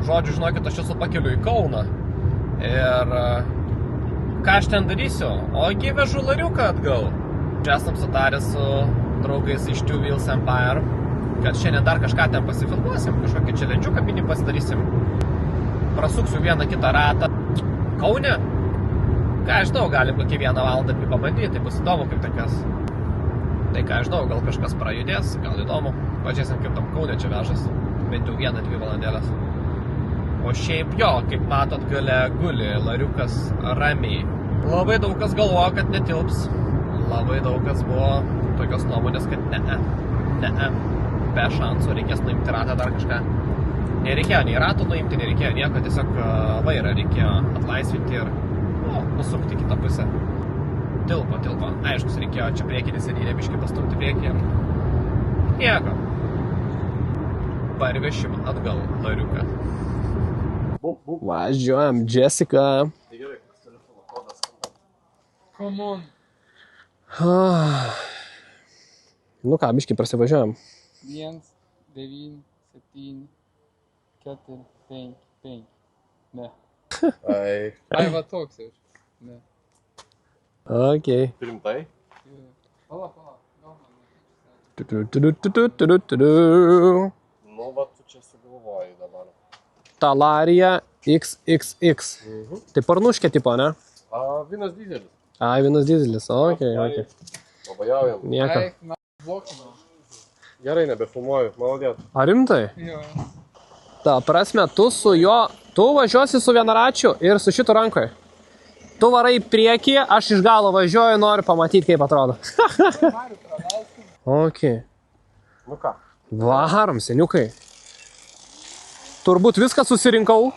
Žodžiu, žinokit, aš esu pakeliu į Kauną. Ir ką aš ten darysiu? Ogi vežu lariuką atgal. Čia esam sutarę su draugais iš Two Wheels Empire, kad šiandien dar kažką ten pasifilmuosim, kažkokį challenge-uką mini pasidarysim. Prasuksiu vieną kitą ratą. Kaune? Ką aš žinau, galim kokį 1 valandą pabandyti, tai bus įdomu kaip tokias. Tai ką aš žinau, gal kažkas prajudės, gal įdomu. Pažiūrėsim, kaip tam Kaune čia vežas. Bent jau 1-2 valandėlės. O šiaip jo, kaip matot, gale guli lariukas ramiai. Labai daug kas galvoja, kad netilps. Labai daug kas buvo tokios nuomonės, kad ne. Be šansų, reikės nuimti ratą dar kažką. Nereikėjo nei ratų nuimti, nereikėjo nieko, tiesiog vairą reikėjo atlaisvinti ir nusukti kitą pusę. Tilpo. Aiškus, reikėjo čia priekinį sėdynę biškį pastumti priekį ir nieko. Parvešim atgal lariuką. Važiuojam, Jessica. Tai gerai, koks telefono kodas. Come on. Nu ką, biškį prasivažiuojam. 1, 9, 7, 4, 5, 5. Ne. Ai, va toks jau. Ne. Okei. Rimtai? Pala. Nu, va, tu čia sugalvoji dabar. Talarija XXX. Tai parnuškė tipo, ne? Vienas dizelis. Ai, vienas dizelis, okei. Pabajaujam. Nieko. Eik, na, blokinu. Gerai, nebefilmuoju, maladėt. Ar rimtai? Jo. Ta prasme, tu važiuosi su vienaračiu ir su šitu rankoje. Tu varai priekį, aš iš galo važiuoju, noriu pamatyti, kaip atrodo. Noriu praleisti. Okei. Nu ką? Varom, seniukai. Turbūt viską susirinkau.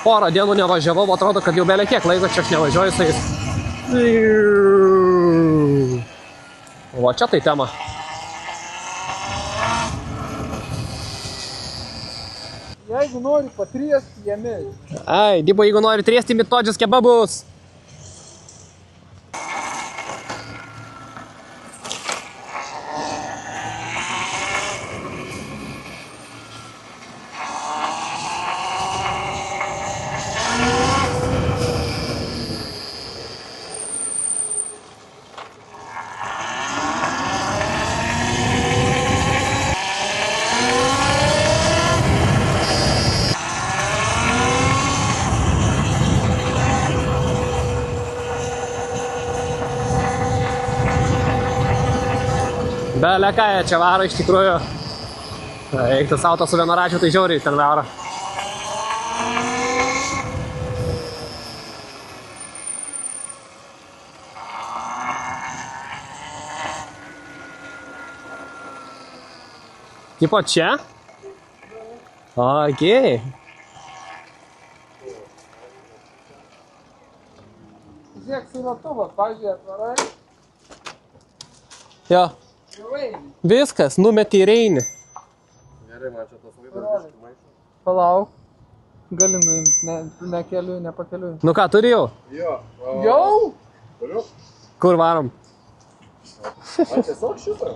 Porą dienų nevažiavau, atrodo, kad jau belia kiek laiko čia aš nevažiuoju su jais. Va čia tai tema. Jeigu nori patriesti, jame. Ai, Dibo, jeigu nori triesti mitodžius kebabus. Belia ką jie čia varo iš tikrųjų. Eik tas auto su vienaračiu, tai žiauriai ten varo. Tipo čia? Okei. Žiūrėk, su ratu, va, pažiūrėk, atvarai. Jo. Jau eini. Viskas, numetė ir eini. Gerai, man čia tas laidas biškį maišo. Palauk. Gali nuimti, ne keliu, ne pakeliu. Nu ką, turi jau? Jo. Jau? Turiu? Kur varom? Man tiesiog šitą?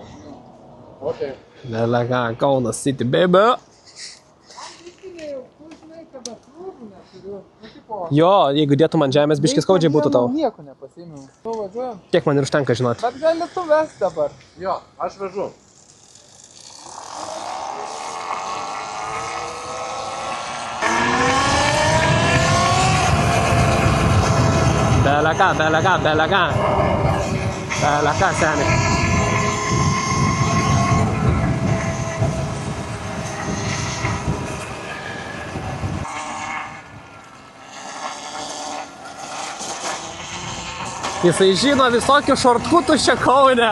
Okei. Belia ką, Kaunas City, baby. Jo, jeigu dėtum ant žemės, biškis skaudžiai būtų tau. Nieko nepasiėmiau. Tu važiuojam. Tiek man ir užtenka žinot. Bet gali tu vesti dabar. Jo, aš vežu. Belia ką, seni. Jisai žino visokių šortkutų čia Kaune.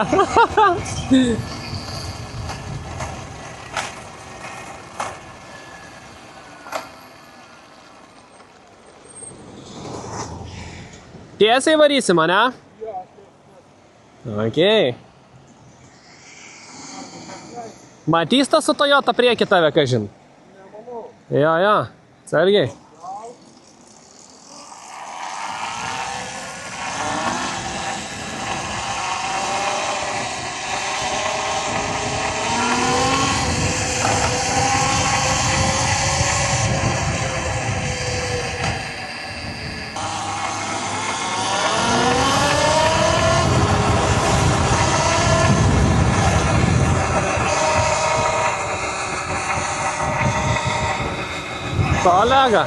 Tiesiai varysim, ane? Okei. Matys tas su Toyota prieki tave, kažin? Jo, atsargiai. Kolega.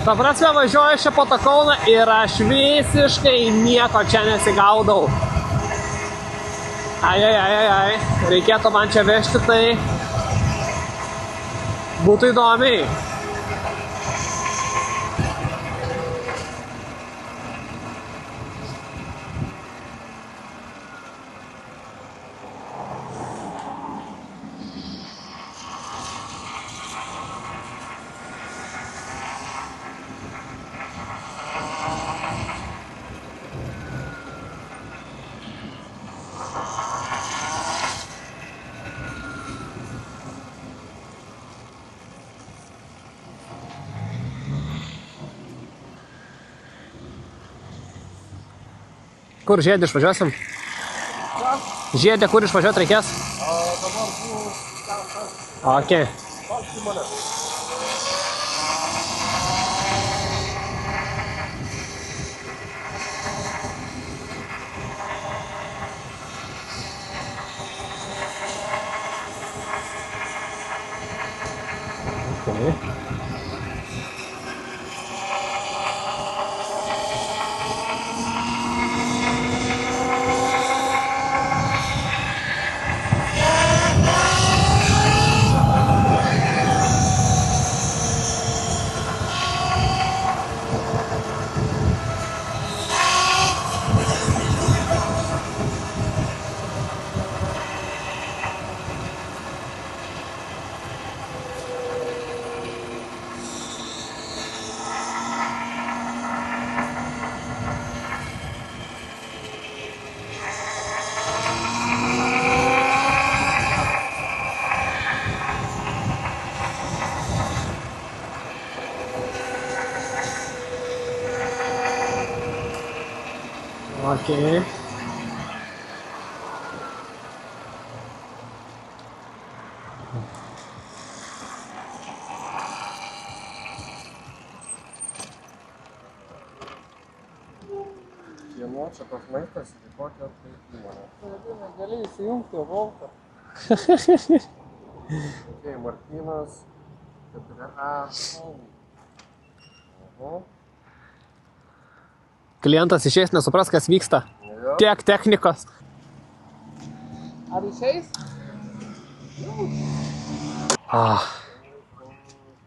Ta prasme, važiuoju čia po tą Kauną ir aš visiškai nieko čia nesigaudau. Ai. Reikėtų man čia vežti, tai būtų įdomiai. Kur Žiedį išvažiuosim? Žiedį, kur išvažiuoti reikės? Dabar bus ten. Ok. Paskui mane. Okay. Okay. Kieno čia tas maistas ir kokia tai įmonė. Gali įsijungti Voltą. Okay, Martynas, 4A. Klientas išeis, nesupras, kas vyksta. Jo. Tiek technikos. Ar išeis?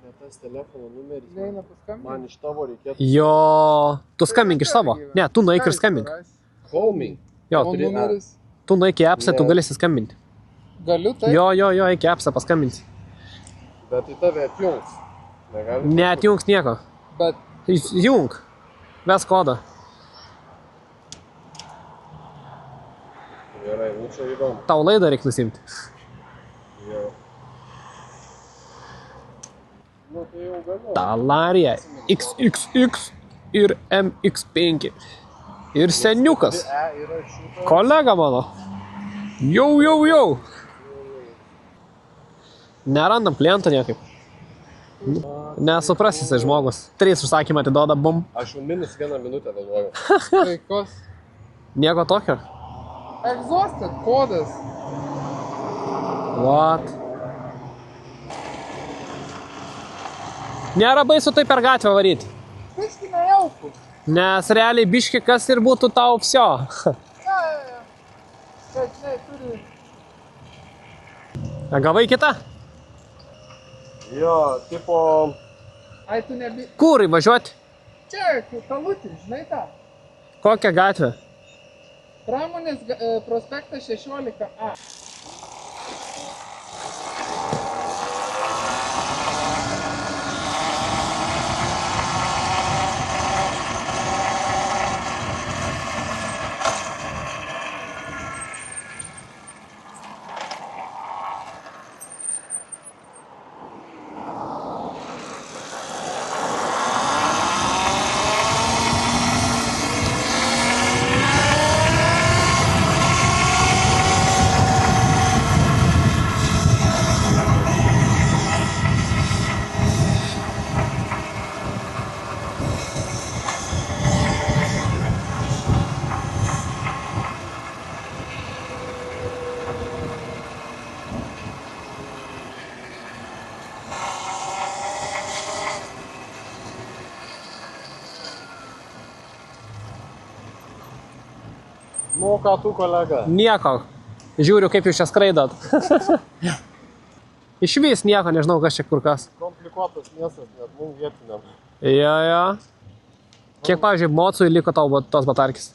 Ne tas telefono numeris. Eina paskambinti. Man iš tavo reikėtų. Jo, tu skambink iš savo. Ne, tu nueik ir skambink. Homing. Jo, O numeris? tu nueik į appsą, tu galėsi skambinti. Galiu tai? Jo, eik į appsą, paskambinti. Bet į tave atjungs. Negali. Neatjungs nieko. Bet Jung. Ves kodą. Gerai, nu čia įdomu. Tau laidą reikia nusimti. Jo. Nu tai jau galiu. Talarija XXX ir MX5. Ir seniukas. Yra šito. Kolega mano. Jau. Nerandam kliento niekaip. Nesupras jisai žmogus. 3 užsakymą atiduoda, bum. Aš jau minus 1 minutę vėluoju. taikos. Nieko tokio. Exhausted kodas. What? Nėra baisu tai per gatvę varyti. Biški nejauku. Nes realiai biški kas ir būtų tau vsio. Ja. Bet žinai, turi... Gavai kitą? Jo, tipo... Ai, tu nebi... Kur įvažiuoti? Čia, kalutį, žinai tą. Kokią gatvę? Pramonės prospektas 16A. Nu, ką tu, kolega? Nieko. Žiūriu, kaip jūs čia skraidot. Iš vis nieko, nežinau, kas čia kur kas. Komplikuotas miestas, net mums vietiniam. Jo. Kiek, pavyzdžiui, mocui liko tau tos batarkis?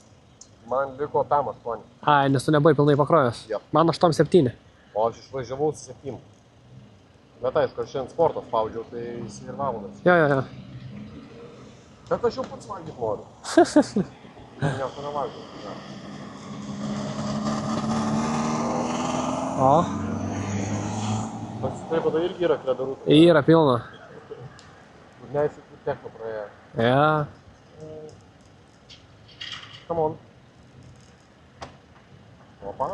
Man liko tam 8. Ai, nes tu nebuvai pilnai pakrovęs. Jo. Man 8-7. O aš išvažiavau su 7. Bet aišku, aš šiandien sportą spaudžiau, tai jis ir valandas. Jo. Bet aš jau pats valgyt noriu. Nieko nevalgiau. O, Taip, tada irgi yra kredarų. yra pilna. Neįsiu techno praėjo. Jo. Come on. Opa.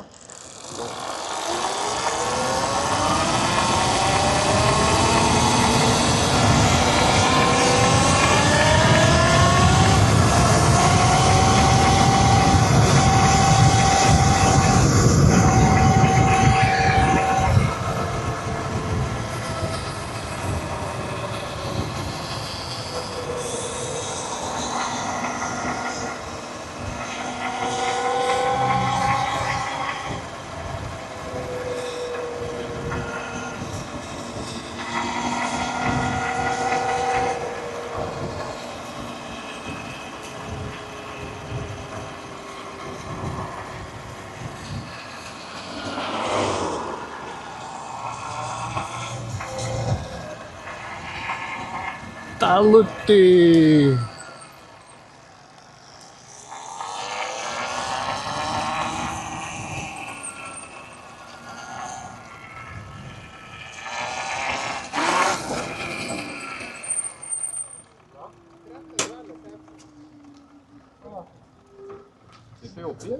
Talutį.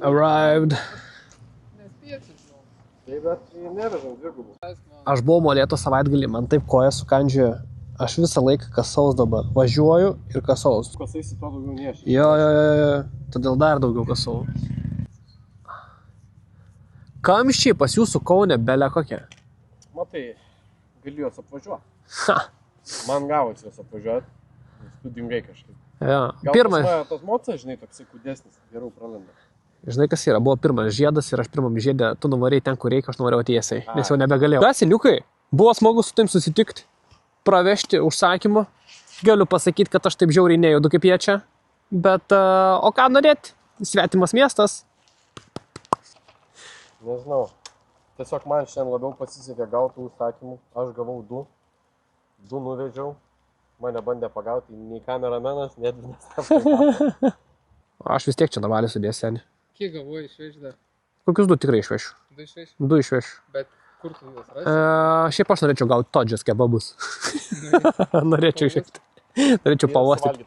Arrived. Taip, bet nevežam dvigubų. Aš buvau molėtų savaitgalį, man taip koja sukandžiojo. Aš visą laiką kasaus dabar. Važiuoju ir kasaus. Kasaisi, to daugiau neši. Jo. Todėl dar daugiau kasau. Kamščiai pas jūsų Kaune bele kokie. Matai, gali juos apvažiuoti. Ha. Man gavosi juos apvažiuoti. Studingai kažkaip. Jo. Gal Pirmas. pas mane tas mocas, žinai, toksai kūdesnis. Geriau pralenda. Žinai, kas yra? Buvo pirmas žiedas ir aš pirmam žiedė, tu nuvarėjai ten, kur reikia, aš nuvarėjau tiesiai, nes jau nebegalėjau. Kasiniukai, buvo smagu su tim susitikti, pravežti užsakymą. Galiu pasakyti, kad aš taip žiauriai nejudu kaip jie čia, bet o ką norėti? Svetimas miestas. Nežinau. Tiesiog man šiandien labiau pasisekė gauti užsakymų. Aš gavau 2. 2 nuvežiau. Mane bandė pagauti nei kameramenas, nei administratorius. Aš vis tiek čia normaliai sudėsiu seniai. Kiek galvoji išvežti dar? Kokius 2 tikrai išvešiu? 2 išvežti? 2 išvešiu. Bet kur tu juos rasi? Šiaip aš norėčiau gauti todžias kebabus. Norėčiau išvežti. Norėčiau pavostyti.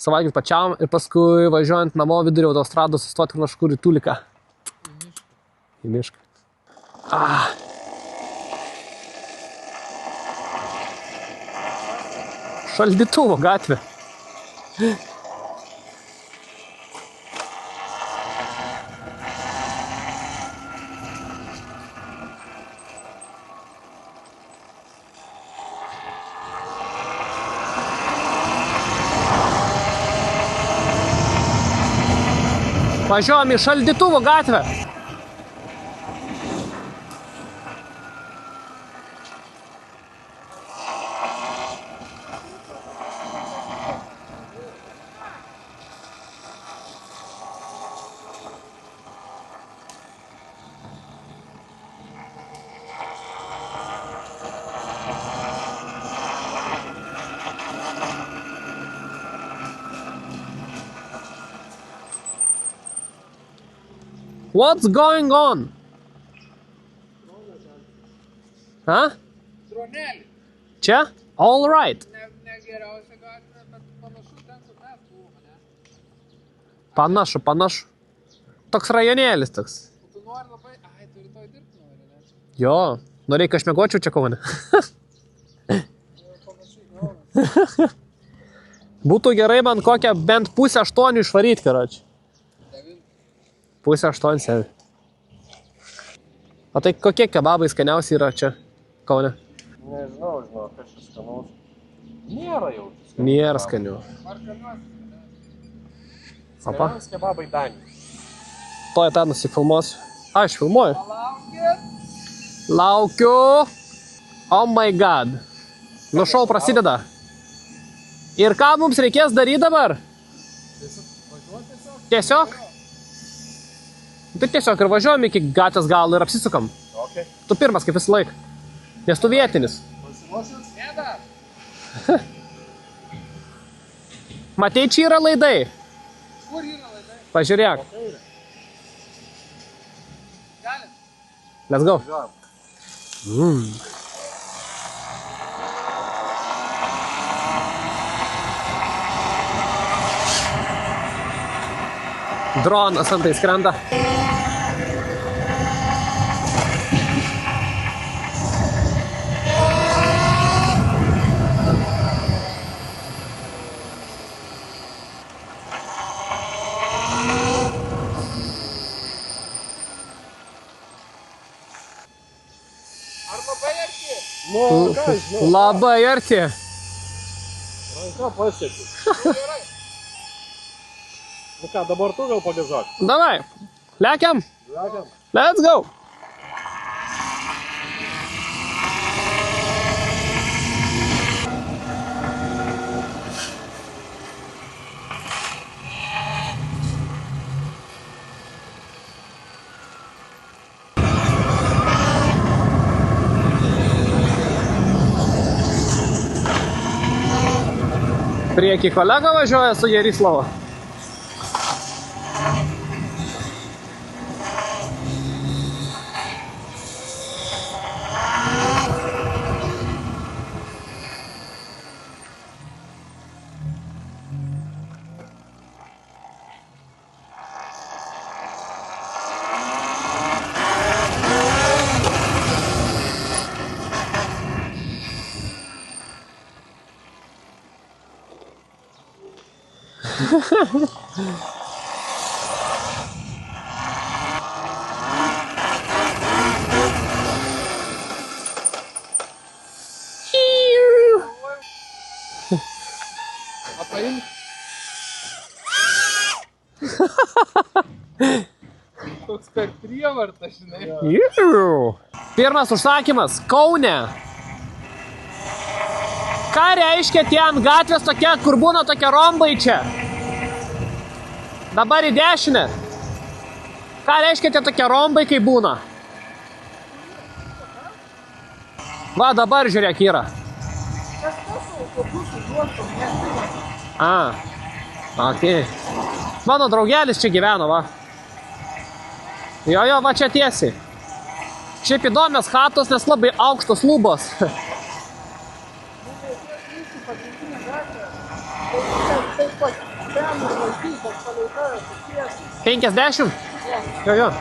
Suvalgyti pačiam ir paskui važiuojant namo vidurio autostrados sustoti kažkur į Tuliką. Į mišką. Šaldytuvo gatvė. Važiuojam į Šaldytuvo gatvę. What's going on? Tronelį. Čia? All right. Ne geriausia gatvė, bet panašu ten, kur mes buvome, ne? Panašu. Toks rajonėlis toks. Tu nori labai... Ai, tu rytoj dirbti nori, ne? Jo, norėjai, kad aš miegočiau čia Kaune. Panašiai gauna. Būtų gerai man kokią bent 7:30 išvaryti, karoči. 7:30 sėdi. O tai kokie kebabai skaniausi yra čia Kaune? Nežinau, kas šis skanaus. Nėra jau. Nėra skanių. Ar kaniuosi? Opa. Skaniausi kebabai Danijos. Toj tą nusifilmuosiu. Aš filmuoju. Palaukit. Laukiu. Oh my god. Nu šou prasideda. Ir ką mums reikės daryti dabar? Tiesiog? Tai tiesiog ir važiuojam iki gatvės galo ir apsisukam. Okay. Tu pirmas kaip visą laiką. Nes tu vietinis. Pasiruošęs? Ne dar. Matei, čia yra laidai. Kur yra laidai? Pažiūrėk. Galim. Let's go. Važiuojam. Dronas antai skrenda. Ar labai arti? Nu, ką žinau. Labai arti. Ranka pasiekė. Gerai. Nu ką, dabar tu gal pagėžak. Davai. Lekiam. Lekiam. Let's go. Prieki kolega važiuoja su Jerislava. Apaimk. Toks per prievartą, žinai. Pirmas užsakymas – Kaune. Ką reiškia tie ant gatvės tokia, kur būna tokie rombai čia? Dabar į dešinę. Ką reiškia tie tokie rombai, kai būna? Va, dabar žiūrėk yra. A, okei. Mano draugelis čia gyveno, va. Jo, va čia tiesiai. Šiaip įdomios chatos, nes labai aukštos lubos. 50? Jo.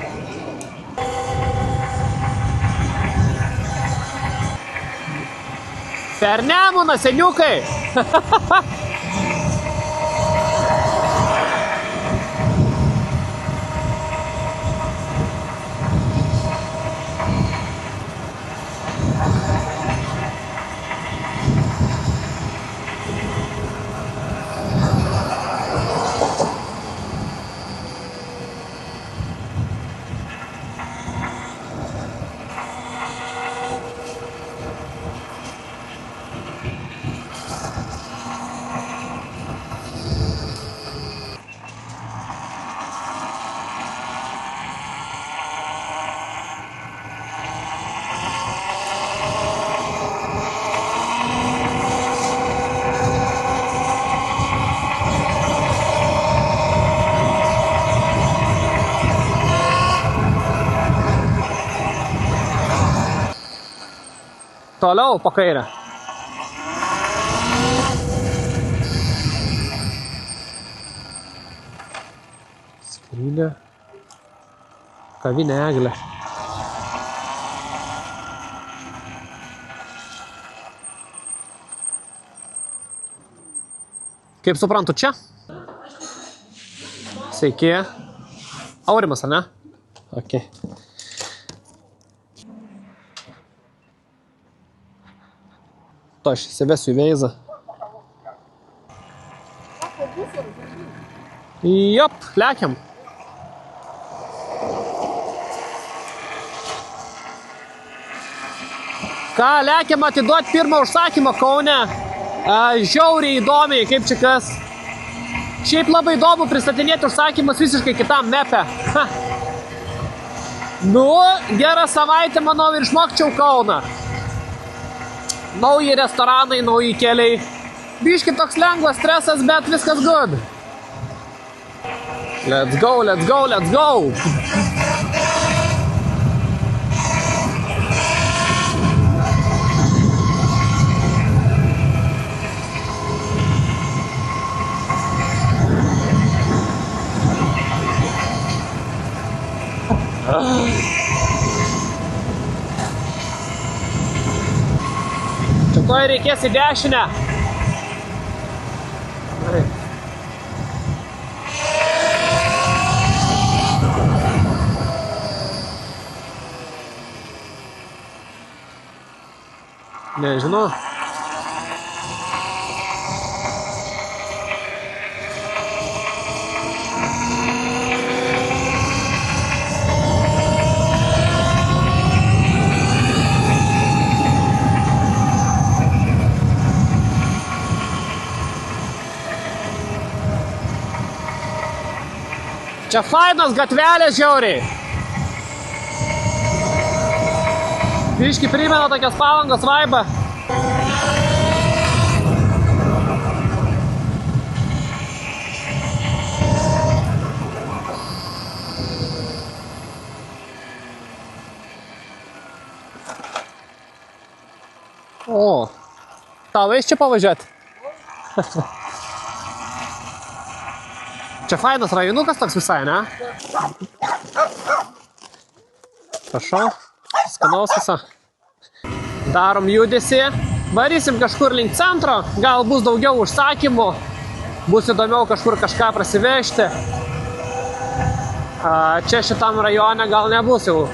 Per Nemuną, seniukai. Toliau po kairę. Skrynia. Kavinė Eglė. Kaip suprantu, čia? Sveiki. Aurimas, ar ne? Okay. To aš įsivesiu į veizą. Jop, lekiam. Ką, lekiam atiduoti pirmą užsakymą Kaune. Žiauriai įdomiai, kaip čia kas. Šiaip labai įdomu pristatinėti užsakymus visiškai kitam mepe. Nu, gerą savaitę, manau, ir išmokčiau Kauną. Nauji restoranai, nauji keliai. Biški toks lengvas stresas, bet viskas good. Let's go, let's go, let's go. Čia to reikės į dešinę. Nežinau. Čia fainos gatvelės žiauriai. Biški primena tokias Palangos vaibą. O, tau eis čia pavažiuoti? Čia fainas rajonukas toks visai, ne? Prašau, skanaus visą. Darom judesį. Varysim kažkur link centro, gal bus daugiau užsakymų. Bus įdomiau kažkur kažką prasivežti. Čia šitam rajone gal nebus jau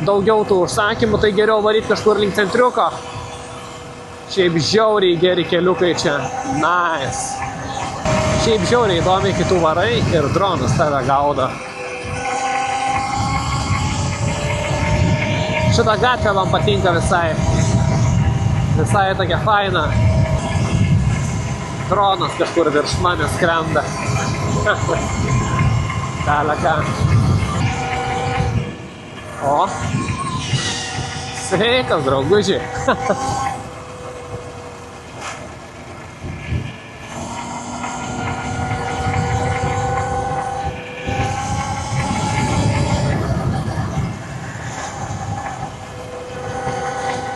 daugiau tų užsakymų, tai geriau varyti kažkur link centriuko. Šiaip žiauriai geri keliukai čia. Nice. Šiaip žiauriai įdomiai, kai tu varai ir dronas tave gaudo. Šitą gatvę man patinka visai. Visai tokia faina. Dronas kažkur virš manęs skrenda. Kaleka. O. Sveikas, draugužiai.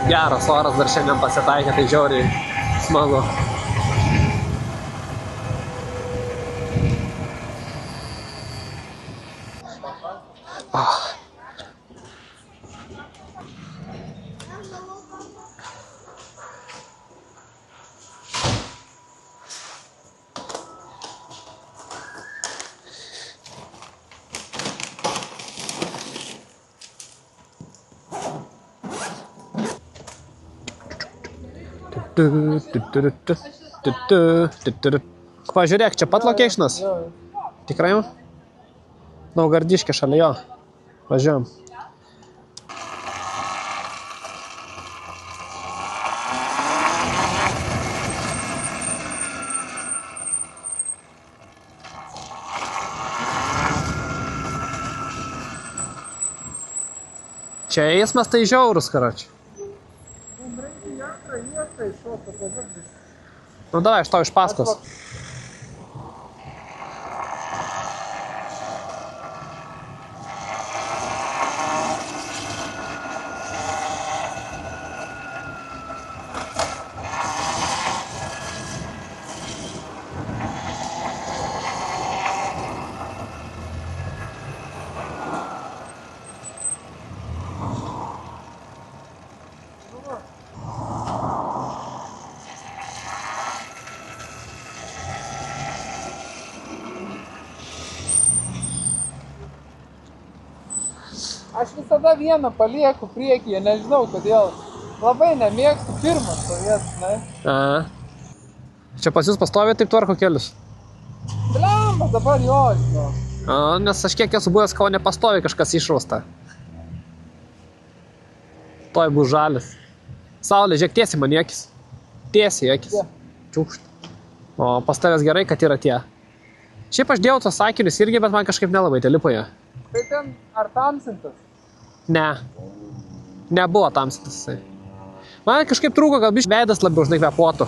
Geras oras dar šiandien pasitaikė, tai žiauriai smagu. Pažiūrėk, čia pat locationas? Tikrai? Naugardiškė šalia jo. Važiuojam. Čia eismas tai žiaurus, karoči. Nu davai, aš tau iš paskos. Aš visada vieną palieku priekyje, nežinau kodėl. Labai nemėgstu pirmą stovėti, ne? Čia pas jūs pastovi taip tvarko kelius? Blemba, dabar jo, žinau. Nes aš kiek esu buvęs Kaune pastovi kažkas išrausta. Toj bus žalis. Saulė, žiūrėk, tiesiai man į akis. Tiesiai į akis. Čiūkšt. O pas tavęs gerai, kad yra tie. Šiaip aš dėjau tos sakinius irgi, bet man kažkaip nelabai telipo jie. Tai ten ar tamsintas? Ne. Nebuvo tamsintas jisai. Man kažkaip trūko, gal biškai veidas labiau, žinai, kvepuotų.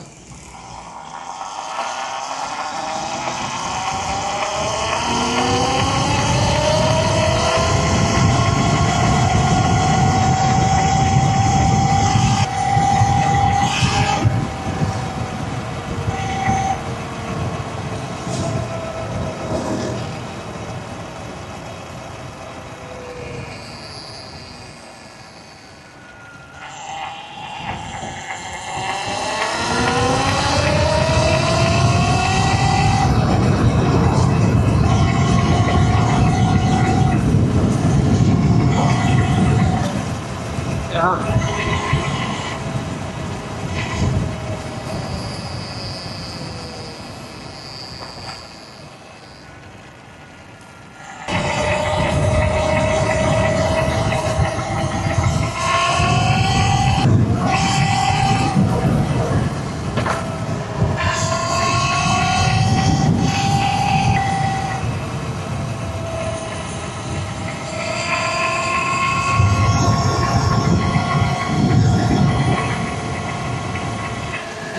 Ja.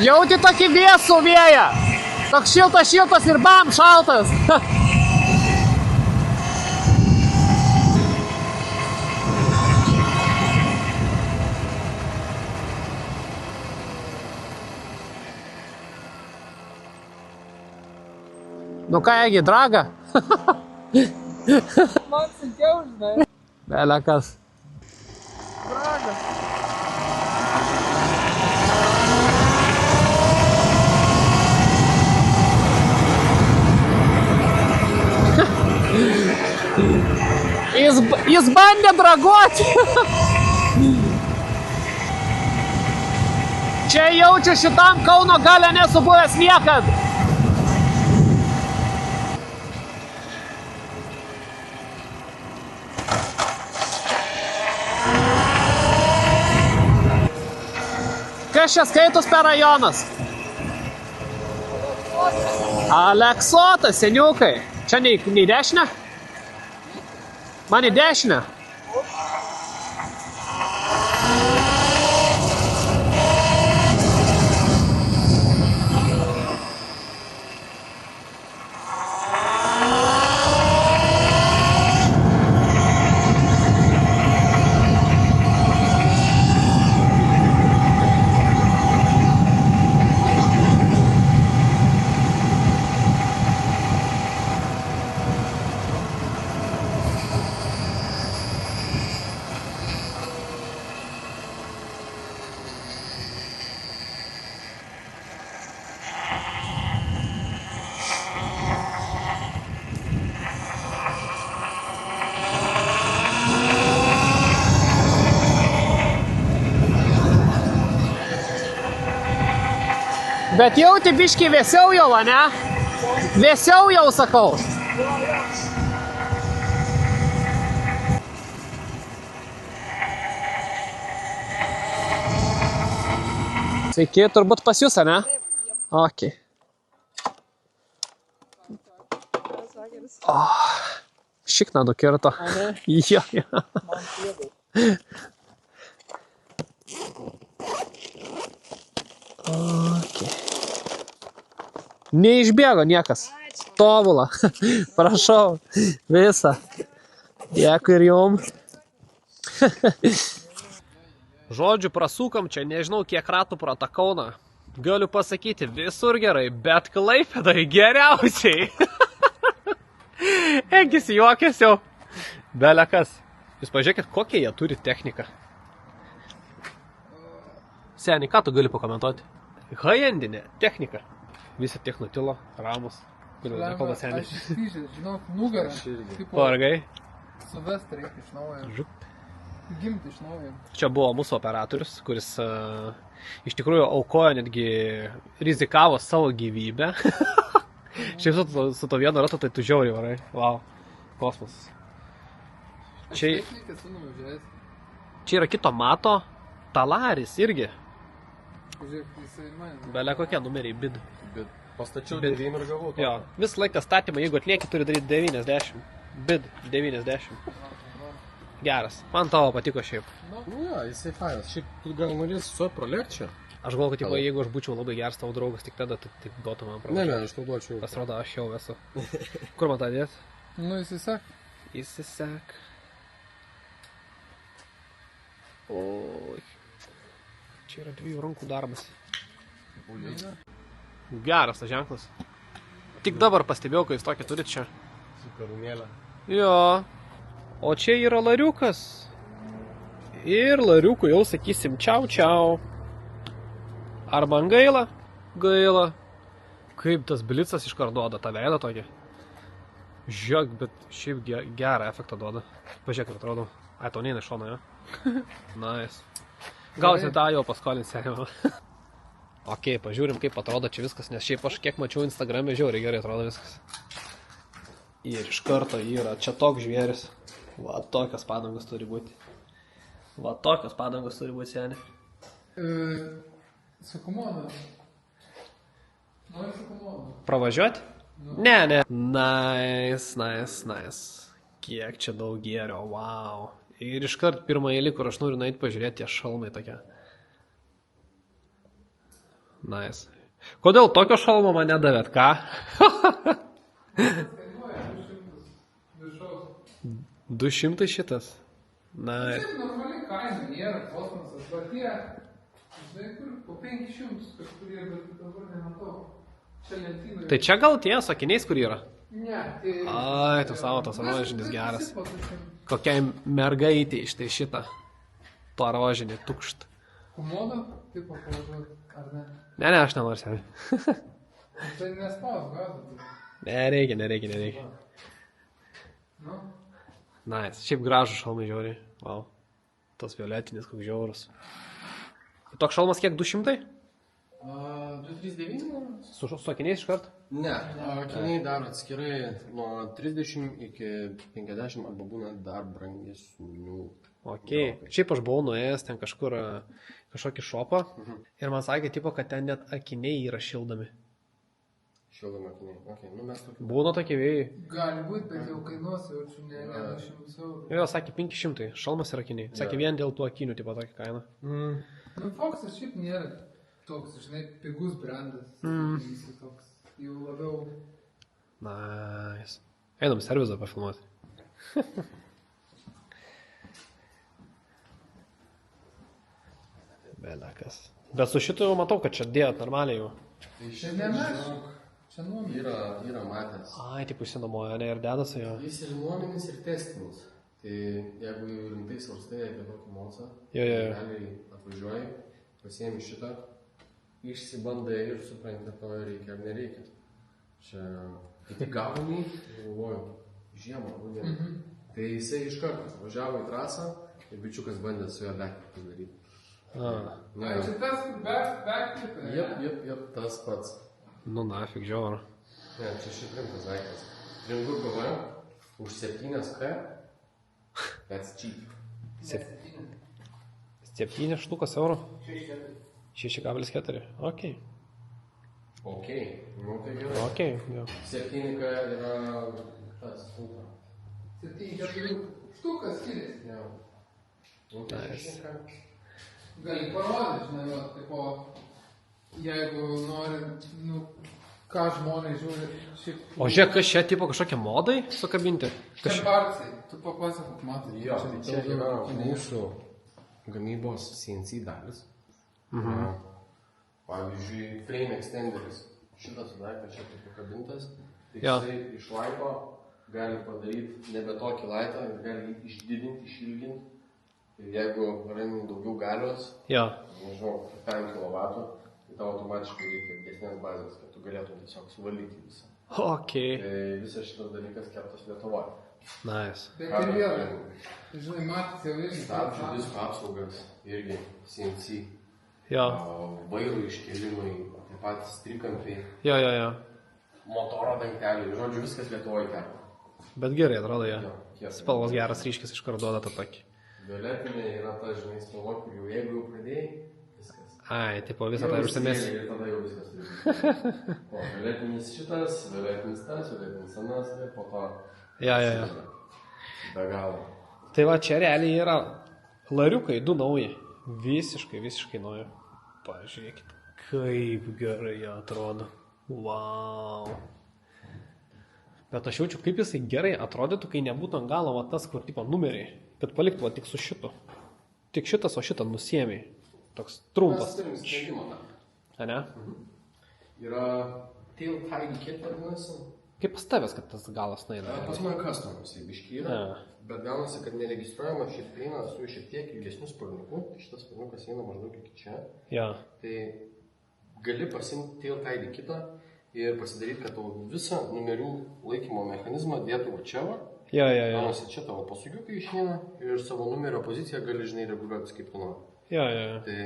Jauti tokį vėsų vėją. Toks šiltas ir bam, šaltas. Nu ką, Egi, draga? Man sunkiau, žinai. Belekas. Draga. Jis bandė draguoti. Čia jaučiu šitam Kauno gale nesu buvęs niekad. Kas čia skaitos per rajonas? Aleksotas, seniukai. Čia nei dešinę? Man į dešinę. Bet jauti biškį vėsiau jau, ne? Vėsiau jau, sakau. Sveiki, turbūt pas jūs, ne? Ok. Oh, šikna nukirto. Jo, jo. Okay. Neišbėgo niekas. Tovula. Prašau. Visą. Dėkui ir jum. Žodžiu, prasukam čia, nežinau kiek ratų pro tą Kauną. Galiu pasakyti, visur gerai, bet Klaipėdoj geriausiai. Egis juokės jau. Belekas. Jūs pažiūrėkit, kokią jie turi techniką. Seniai, ką tu gali pakomentuoti? High-endinė technika. Visi tiek nutilo, ramus. Kodėl nekalba seniai? Aš įsižęs, žinau, nugarą. Vargai. Suvest reikia iš naujo. Žup. Gimti iš naujo. Čia buvo mūsų operatorius, kuris iš tikrųjų aukojo, netgi rizikavo savo gyvybę. Šiaip su to vienu ratu, tai tu žiauriai varai. Wow, kosmosas. Čia yra kito mato Talaris irgi. Žiūrėk, jisai man. Belia kokie numeriai, bid. Bet pastačiau Bet- 9 ir gavau. Jo, vis laiką statymą, jeigu atlieki, turi daryti 90. Bid 90. Geras. Man tavo patiko šiaip. Nu, jo, jisai fainas. Šiaip tu gal norėsi su prolekt čia? Aš galvoju, kad tipo, Gal. jeigu aš būčiau labai geras tavo draugas, tik tada tu tik duotum man Ne, pravažiuoti. ne, aš tau duočiau. Pasirodo, aš jau esu. Kur man tą dėt? Nu, jisai sak. Įsisek. Oi. Čia yra 2 rankų darbas. Geras tas ženklas. Tik dabar pastebėjau, kai jūs tokį turit čia. Su karūnėlė. Jo. O čia yra lariukas. Ir lariukų jau sakysim čiau čiau. Ar man gaila? Gaila. Kaip tas blicas iškart duoda tą veidą tokį. Žiūrėk, bet šiaip gerą efektą duoda. Pažiūrėk, kaip atrodo. Ai, tau neina iš šono, jo? Nice. Gausi tą jau paskolinsi. Ok, pažiūrim, kaip atrodo čia viskas, nes šiaip aš kiek mačiau Instagram'e, žiauriai gerai atrodo viskas. Ir iš karto yra čia toks žvėris. Va, tokios padangos turi būti. Va, tokios padangos turi būti, seniai. Su komodu. Nori su komodu. Pravažiuoti? Ne, ne. Nice. Kiek čia daug gėrio, wow. Ir iškart pirmą eilį, kur aš noriu nueiti pažiūrėti, tie šalmai tokie. Nice. Kodėl tokio šalmo man nedavėt, ką? Kainuoja 200 viršaus. 200 šitas. Nice. Taip, normaliai kaina nėra kosmosas, bet tie, žinai, kur po 500 kažkurie, bet dabar nematau. Čia lentynoje. Tai čia gal tie sakiniais, kur yra? Ne, tai... Ai, tu savo tas rožinis geras. Kokiai mergaitė iš tai šitą. To rožinį tukšt. Komodo, taip pavažiuoti, ar ne? Ne, aš nenoriu seniai. Tai nespaus, gaudo. Nereikia. Nu, Nice. Šiaip gražų šalmai žiauriai. Wow. Tas violetinis, koks žiaurus. Toks šalmas kiek? 200? 239? Su akiniais iškart? Ne, akiniai dar atskirai nuo 30 iki 50 arba būna dar brangesnių. Ok. Šiaip aš buvau nuėjęs ten kažkur kažkokį šopą ir man sakė, tipo, kad ten net akiniai yra šildomi. Šildomi akiniai. Ok, nu mes tokių. Būna tokie vėjai. gali būt, bet jau kainuos, jaučiu, ne 100 eurų. Jo, sakė 500, šalmas ir akiniai. Sakė vien dėl tų akinių, tipo, tokia kaina. Nu, Foxas šiaip nėra toks, žinai, pigus brandas. Jis toks jau labiau... Nice. Einam servizą pafilmuoti. Belekas. Bet su šitu jau matau, kad čia dėjot normaliai jau. Tai Čia ne mes, čia nuomis. yra matęs. Ai, taip užsinamoja, ne, ir dedasi jo. Jis ir nuominis, ir testinis. Tai jeigu jau rimtai svarstai apie tokį mocą, Jo. realiai atvažiuoji, pasiemi šitą, išsibandai ir supranti, to reikia ar nereikia. Čia, kai tik gauni, galvoju, žiemą, rudenį. Tai jisai iš karto važiavo į trasą ir bičiukas bandė su juo backflip padaryti. Ai, čia tas backflip, ne? Jep, tas pats. Nu, nafik, žiauru. Ne, čia šiaip rimtas daiktas. Ringu galvoju, už 7K, that's cheap. 7 štukas eurų. 6,4. Ok. Ok, nu tai gerai. Ok, jo. 7K yra tas ultra. 7-4 štukas skiriasi. Jo. Nu tai Nice. 6K. Gali parodyti, žinai, va, tipo, jeigu nori, nu, ką žmonės žiūri, šiaip... O žiūrėk, kas čia, tipo, kažkokie modai sukabinti? Čia parcai, tu papasakok, matai. Jo, tai čia yra mūsų gamybos CNC dalis. Pavyzdžiui, frame extenderis. Šitas daiktas čia taip pakabintas. Tai Jo. jisai iš laito gali padaryti nebe tokį laitą ir gali jį išdidinti, išilginti. Ir jeigu randi daugiau galios, Jo. nežinau, 5 kW, tai tau automatiškai reikia didesnės bazės, kad tu galėtum tiesiog suvaldyti visą. Ok. Tai visas šitas dalykas keptas Lietuvoje. Nice. Bet ir vėl, žinai, matas jau irgi. Stabdžių disko apsaugas irgi CNC. Jo. Vairų iškelimai, taip pat strikampiai, Jo. motoro dangteliai, žodžiu, viskas Lietuvoje kepa. Bet gerai atrodo, jo. Jo, kiek. Spalvos geras, ryškis iš karto duoda tą tokį. Violetinė yra ta, žinai, spalva, kur jau jeigu jau pradėjai, viskas. Ai, tipo visą tą užsimės. Ir tada jau viskas turi. O, vėlėtinis šitas, vėlėtinis tas, vėlėtinis anas, ir po to... Ja. Be galo. Tai va, čia realiai yra lariukai, 2 nauji. Visiškai nauji. Pažiūrėkit, kaip gerai jie atrodo. Wow. Bet aš jaučiu, kaip jisai gerai atrodytų, kai nebūtų ant galo va tas, kur tipo numeriai. Kad paliktų va tik su šitu. Tik šitas, o šitą nusiėmė. Toks trumpas. Mes turim sprendimą tą. A ne? Yra Tail Tidy Kit vadinasi. Kaip pas tavęs, kad tas galas naina? Pas man customus, biški yra. Bet gaunasi, kad neregistruojama šiaip eina su šiek tiek ilgesniu sparniuku. Tai šitas sparniukas eina maždaug iki čia. Ja. Tai gali pasimti Tail Tidy Kitą ir pasidaryti, kad tavo visą numerių laikymo mechanizmą dėtų va čia va. Ja. Gaunasi čia tavo pasugiukai išeina ir savo numerio poziciją gali, žinai, reguliuoti kaip tu nori. Ja. Tai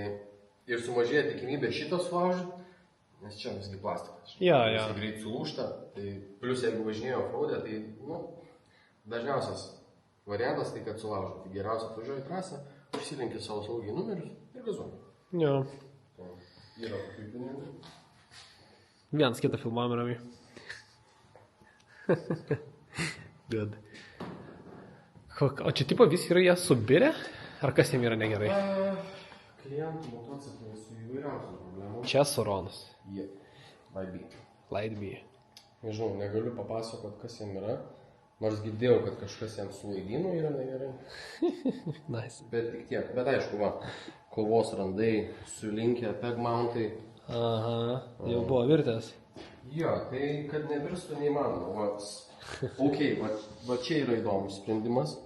ir sumažėja tikimybė šitą sulaužyti, nes čia visgi plastikas. Ja. Jis greit sulūžta, tai plius jeigu važinėjo offroad'e, tai dažniausias variantas tai, kad sulaužo. Tai geriausia atvažiuoji trasą, užsilinki savo saugiai numerius ir gazuoji. Ja. Yra tokių pinigų. Vienas kitą filmavimą ramiai. Good. O čia tipo visi yra jie subirę? Ar kas jiem yra negerai? Klientų motociklai su įvairiausių problemų. Čia Suronas. Jie. Light B. Nežinau, negaliu papasakot, kas jiem yra. Nors girdėjau, kad kažkas jam su laidinu yra negerai. Nice. Bet tik tiek. Bet aišku, va, kovos randai, sulinkę, peg mountai. Aha, jau buvo virtęs. Jo, tai kad nevirstų neįmanoma. Ok, va čia yra įdomus sprendimas.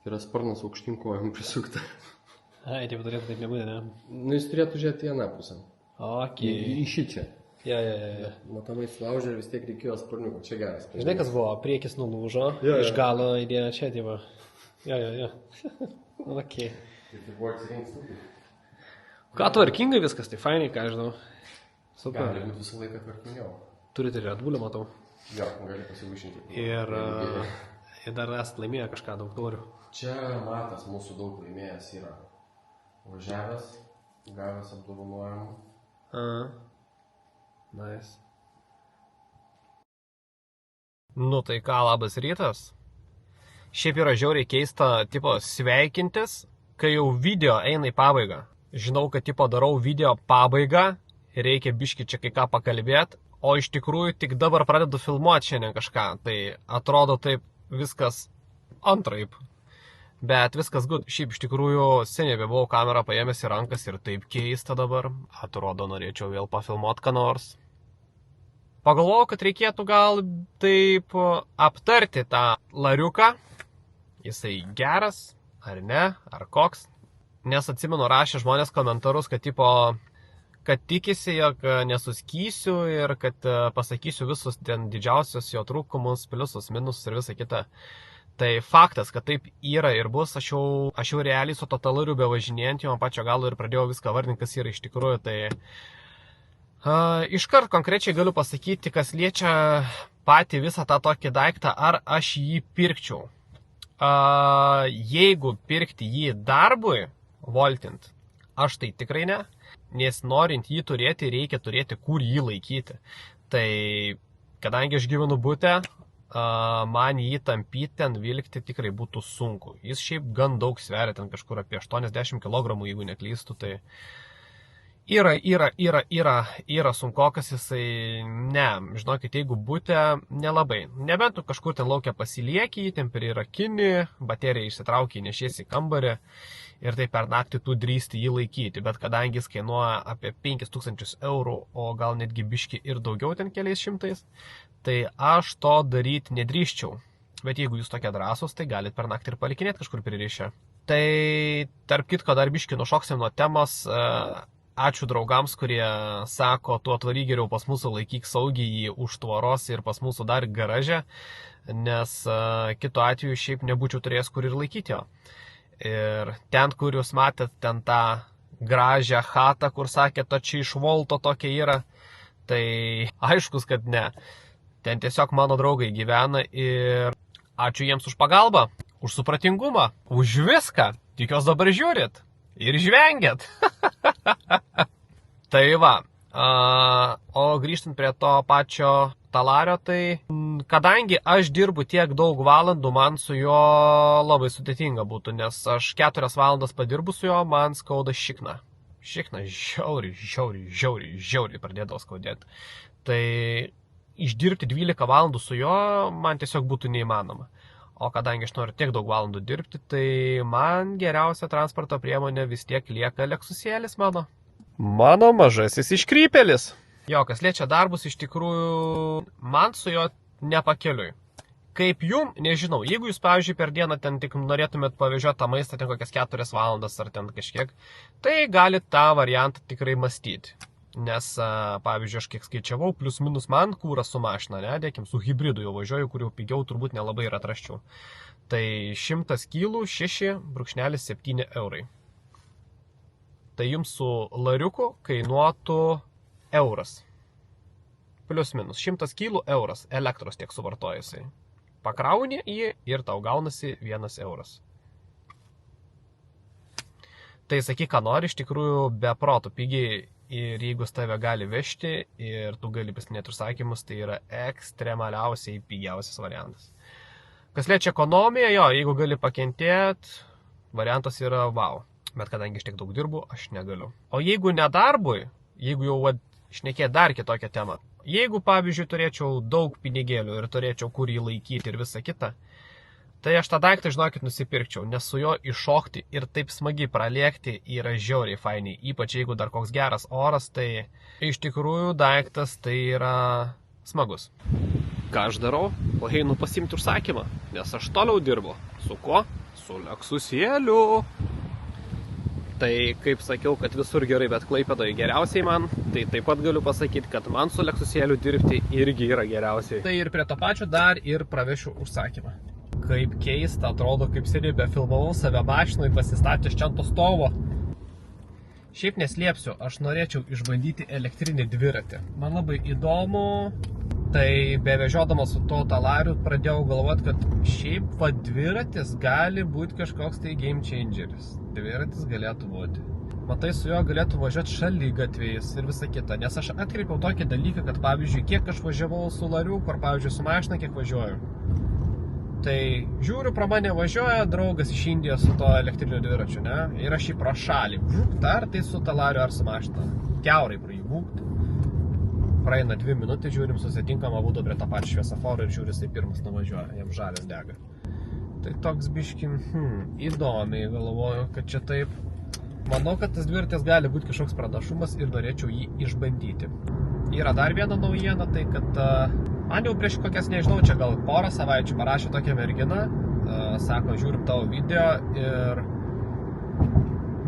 Yra sparnas aukštyn kojom prisukta. Ai, taip turėtų taip nebūti, ne? Nu, jis turėtų žiūrėti į aną pusę. Ok. Į šį čia. Ja. Matomai sulaužė ir vis tiek reikėjo sparniuko. Čia geras. Žinai, kas buvo? Priekis nulūžo, iš galo įdėjo čia, tipo. Ja. Ok. Ir tai buvo atsirinkti. Ką tvarkingai viskas, tai fainai, ką žinau. Super. Gali būti visą laiką tvarkingiau. Turite ir atbulę, matau. Jo, gali pasivaišinti. Ir dar esat laimėję kažką daug taurių. Čia Matas mūsų daug laimėjęs yra. Važiavęs, gavęs apdovanojimų. Nice. Nu tai ką, labas rytas. Šiaip yra žiauriai keista, tipo, sveikintis, kai jau video eina į pabaigą. Žinau, kad, tipo, darau video pabaigą, reikia biški čia kai ką pakalbėti, o iš tikrųjų tik dabar pradedu filmuoti šiandien kažką. Tai atrodo taip viskas antraip. Bet viskas good. Šiaip iš tikrųjų seniai buvau kamerą paėmęs į rankas ir taip keista dabar. Atrodo, norėčiau vėl pafilmuoti ką nors. Pagalvojau, kad reikėtų gal taip aptarti tą lariuką. Jisai geras, ar ne, ar koks. Nes atsimenu, rašė žmonės komentarus, kad tipo, kad tikisi, jog nesuskysiu ir kad pasakysiu visus ten didžiausius jo trūkumus, pliusus, minusus ir visą kitą. Tai faktas, kad taip yra ir bus, aš jau realiai su totalariu bevažinėjant jau ant pačio galo ir pradėjau viską vardinti, kas yra iš tikrųjų. Tai iškart konkrečiai galiu pasakyti, kas liečia patį visą tą tokį daiktą, ar aš jį pirkčiau. Jeigu pirkti jį darbui, voltint, aš tai tikrai ne, nes norint jį turėti, reikia turėti, kur jį laikyti. Tai kadangi aš gyvenu bute, man jį tampyti ten vilkti tikrai būtų sunku. Jis šiaip gan daug sveria, ten kažkur apie 80 kg, jeigu neklystu, tai yra sunkokas jisai, ne, žinokit, jeigu bute, nelabai. Nebent tu kažkur ten laukia pasilieki, ten prirakini, bateriją išsitrauki, nešiesi į kambarį ir tai per naktį tu drįsti jį laikyti. Bet kadangi jis kainuoja apie 5000 eurų, o gal netgi biški ir daugiau ten keliais šimtais, tai aš to daryti nedrįščiau. Bet jeigu jūs tokie drąsūs, tai galit per naktį ir palikinėti kažkur pririšę. Tai tarp kitko dar biški nušoksim nuo temos. Ačiū draugams, kurie sako, tu atvaryk geriau pas mūsų, laikyk saugiai jį už tvoros ir pas mūsų dar garaže, nes kitu atveju šiaip nebūčiau turėjęs kur ir laikyti jo. Ir ten, kur jūs matėt, ten tą gražią chatą, kur sakėt, čia iš Volto tokia yra, tai aiškus, kad ne. Ten tiesiog mano draugai gyvena ir ačiū jiems už pagalbą, už supratingumą, už viską. Tikiuosi dabar žiūrit ir žvengiat. Tai va, o grįžtant prie to pačio talario, tai kadangi aš dirbu tiek daug valandų, man su juo labai sudėtinga būtų, nes aš 4 valandas padirbu su juo, man skauda šikna. Šikna žiauriai pradėdavo skaudėti. Tai išdirbti 12 valandų su juo man tiesiog būtų neįmanoma. O kadangi aš noriu tiek daug valandų dirbti, tai man geriausia transporto priemonė vis tiek lieka Lexusėlis mano. Mano mažasis iškrypėlis. Jo, kas liečia darbus, iš tikrųjų, man su juo nepakeliui. Kaip jum, nežinau, jeigu jūs, pavyzdžiui, per dieną ten tik norėtumėt pavežioti tą maistą ten kokias 4 valandas ar ten kažkiek, tai galit tą variantą tikrai mąstyti. Nes, pavyzdžiui, aš kiek skaičiavau, plius minus man kūras su mašina, ne, dėkim, su hybridu jau važiuoju, kur jau pigiau turbūt nelabai ir atrasčiau. Tai 100 kg 6,7 eurai. Tai jums su lariuku kainuotų euras. Plius minus 100 kg euras, elektros tiek suvartojusai. Pakrauni jį ir tau gaunasi 1 euras. Tai sakyk, ką nori, iš tikrųjų be proto pigiai. Ir jeigu tave gali vežti ir tu gali pasinėti užsakymus, tai yra ekstremaliausiai pigiausias variantas. Kas liečia ekonomiją, jo, jeigu gali pakentėti, variantas yra wow. Bet kadangi aš tiek daug dirbu, aš negaliu. O jeigu nedarbui, jeigu jau šnekėt dar kitokią temą, jeigu, pavyzdžiui, turėčiau daug pinigėlių ir turėčiau kur jį laikyti ir visą kitą, tai aš tą daiktą, žinokit, nusipirkčiau, nes su juo iššokti ir taip smagiai pralėkti yra žiauriai fainiai. Ypač jeigu dar koks geras oras, tai iš tikrųjų daiktas tai yra smagus. Ką aš darau? Einu pasiimti užsakymą, nes aš toliau dirbu. Su kuo? Su Lexusėliu. Tai kaip sakiau, kad visur gerai, bet Klaipėdoje geriausiai man, tai taip pat galiu pasakyti, kad man su Lexusėliu dirbti irgi yra geriausiai. Tai ir prie to pačio dar ir pravešiu užsakymą. Kaip keista, atrodo, kaip seniai befilmavau save mašinai pasistatęs čia ant to stovo. Šiaip neslėpsiu, aš norėčiau išbandyti elektrinį dviratį. Man labai įdomu, tai bevežiodamas su to talariu pradėjau galvoti, kad šiaip dviratis gali būti kažkoks tai game changeris. Dviratis galėtų būti. Matai, su juo galėtų važiuoti šaligatviais ir visa kita. Nes aš atkreipiau tokį dalyką, kad pavyzdžiui, kiek aš važiavau su lariu, ar pavyzdžiui su mašina, kiek važiuoju. Tai žiūriu, pro mane važiuoja draugas iš Indijos su to elektriniu dviračiu, ne? Ir aš jį pro šalį. Ar tai su talariu, ar su mašina. Kiaurai pro jį būkt. Praeina 2 minutės, žiūrim, susitinkam abudu prie tą pačią šviesoforą ir žiūri, jisai pirmas nuvažiuoja, jam žalias dega. Tai toks biškim, įdomiai galvoju, kad čia taip. Manau, kad tas dviratis gali būti kažkoks pranašumas ir norėčiau jį išbandyti. Yra dar viena naujiena, tai kad man jau prieš kokias, nežinau, čia gal porą savaičių parašė tokia mergina, sako, žiūrim tavo video ir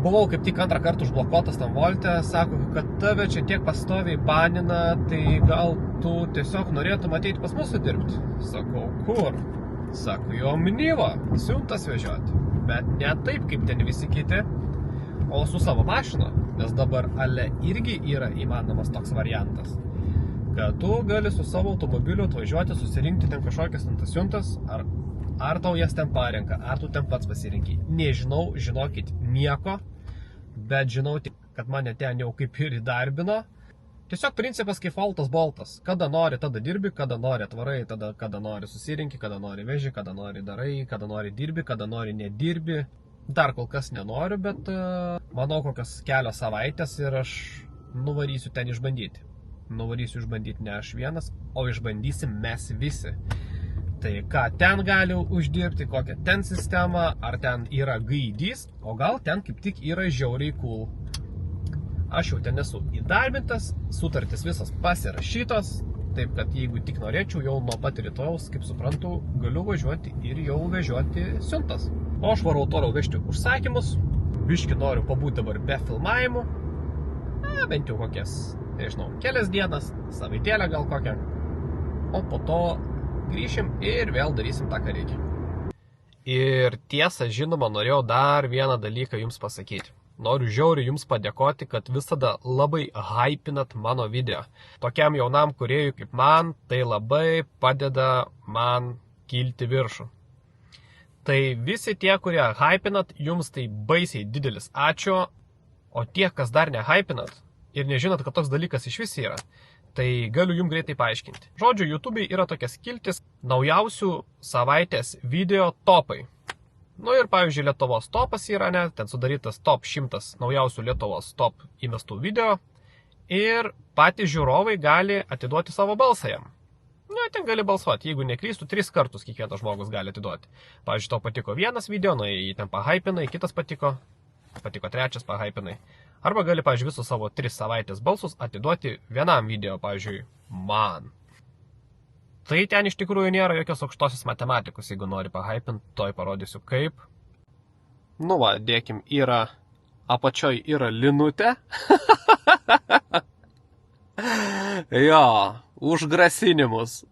buvau kaip tik 2 kartą užblokuotas tam volte, sako, kad tave čia tiek pastoviai banina, tai gal tu tiesiog norėtum ateiti pas mus sudirbti. Sakau, kur? Sako, jo Omniva, siuntas vežioti, bet ne taip kaip ten visi kiti, o su savo mašina, nes dabar ale irgi yra įmanomas toks variantas, kad tu gali su savo automobiliu atvažiuoti, susirinkti ten kažkokias tas siuntas, ar tau jas ten parenka, ar tu ten pats pasirinkai. Nežinau, žinokit, nieko, bet žinau tik, kad mane ten jau kaip ir įdarbino. Tiesiog principas kaip Voltas Boltas. Kada nori, tada dirbi, kada nori atvarai, tada kada nori susirinki, kada nori veži, kada nori darai, kada nori dirbi, kada nori nedirbi. Dar kol kas nenoriu, bet manau kokias kelios savaitės ir aš nuvarysiu ten išbandyti. Nuvarysiu išbandyti ne aš vienas, o išbandysim mes visi. Tai ką ten gali uždirbti, kokią ten sistemą, ar ten yra gaidys, o gal ten kaip tik yra žiauriai cool. Aš jau ten esu įdarbintas, sutartis visas pasirašytos, taip kad jeigu tik norėčiau, jau nuo pat rytojaus, kaip suprantu, galiu važiuoti ir jau vežioti siuntas. O aš varau toliau vežti užsakymus, biški noriu pabūti dabar be filmavimų, bent jau kokias, nežinau, kelias dienas, savaitėlę gal kokią, o po to grįšim ir vėl darysim tą, ką reikia. Ir tiesą, žinoma, norėjau dar vieną dalyką jums pasakyti. Noriu žiauriai jums padėkoti, kad visada labai hypinat mano video. Tokiam jaunam kūrėjui kaip man, tai labai padeda man kilti viršų. Tai visi tie, kurie hypinat, jums tai baisiai didelis ačiū, o tie, kas dar nehypinat, ir nežinot, kad toks dalykas iš vis yra, tai galiu jums greitai paaiškinti. Žodžiu, YouTube'ai yra tokia skiltis naujausių savaitės video topai. Nu ir pavyzdžiui, Lietuvos topas yra, ne, ten sudarytas top 100 naujausių Lietuvos top įmestų video ir patys žiūrovai gali atiduoti savo balsą jam. Nu, ten gali balsuoti, jeigu neklystų, 3 kartus kiekvienas žmogus gali atiduoti. Pavyzdžiui, tau patiko vienas video, nu, jį ten pahypinai, kitas patiko trečias pahypinai. Arba gali, pavyzdžiui, visus savo 3 savaitės balsus atiduoti vienam video, pavyzdžiui, man. Tai ten iš tikrųjų nėra jokios aukštosios matematikos, jeigu nori pahypinti, toj parodysiu kaip. Nu va, dėkim, apačioj yra linutė. Jo, už grasinimus.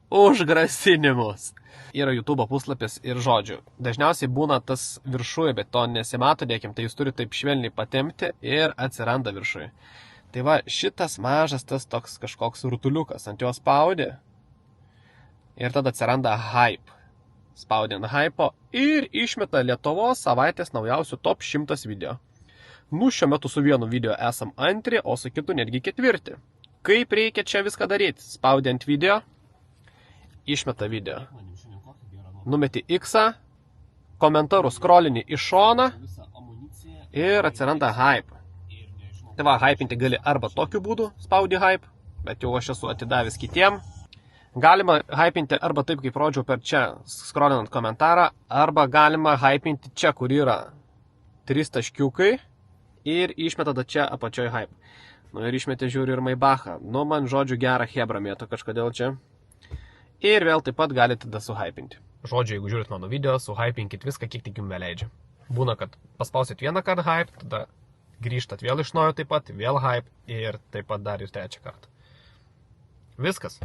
Yra YouTube puslapis ir žodžių. Dažniausiai būna tas viršuje, bet to nesimato, dėkim, tai jūs turite taip švelniai patempti ir atsiranda viršuje. Tai va, šitas mažas tas toks kažkoks rutuliukas, ant jo spaudi ir tada atsiranda hype. Spaudi ant hypo ir išmeta Lietuvos savaitės naujausių top 100 video. Nu, šiuo metu su vienu video esam antri, o su kitu netgi 4. Kaip reikia čia viską daryti? Spaudi ant video, išmeta video. Numeti X-ą, komentarų scrollini į šoną ir atsiranda hype. Tai va, hypinti gali arba tokiu būdu, spaudi hype, bet jau aš esu atidavęs kitiem. Galima hypinti arba taip, kaip rodžiau per čia, scrollinant komentarą, arba galima hypinti čia, kur yra 3 taškiukai ir išmeta čia apačioj hype. Nu ir išmetė žiūri ir Maybachą. Nu, man žodžiu gerą hebrą mėto kažkodėl čia. Ir vėl taip pat galite tada suhypinti. Žodžiu, jeigu žiūrit mano video, suhypinkit viską, kiek tik jums leidžia. Būna, kad paspausit vieną kartą hype, tada grįžtat vėl iš naujo taip pat, vėl hype ir taip pat dar ir 3 kartą. Viskas.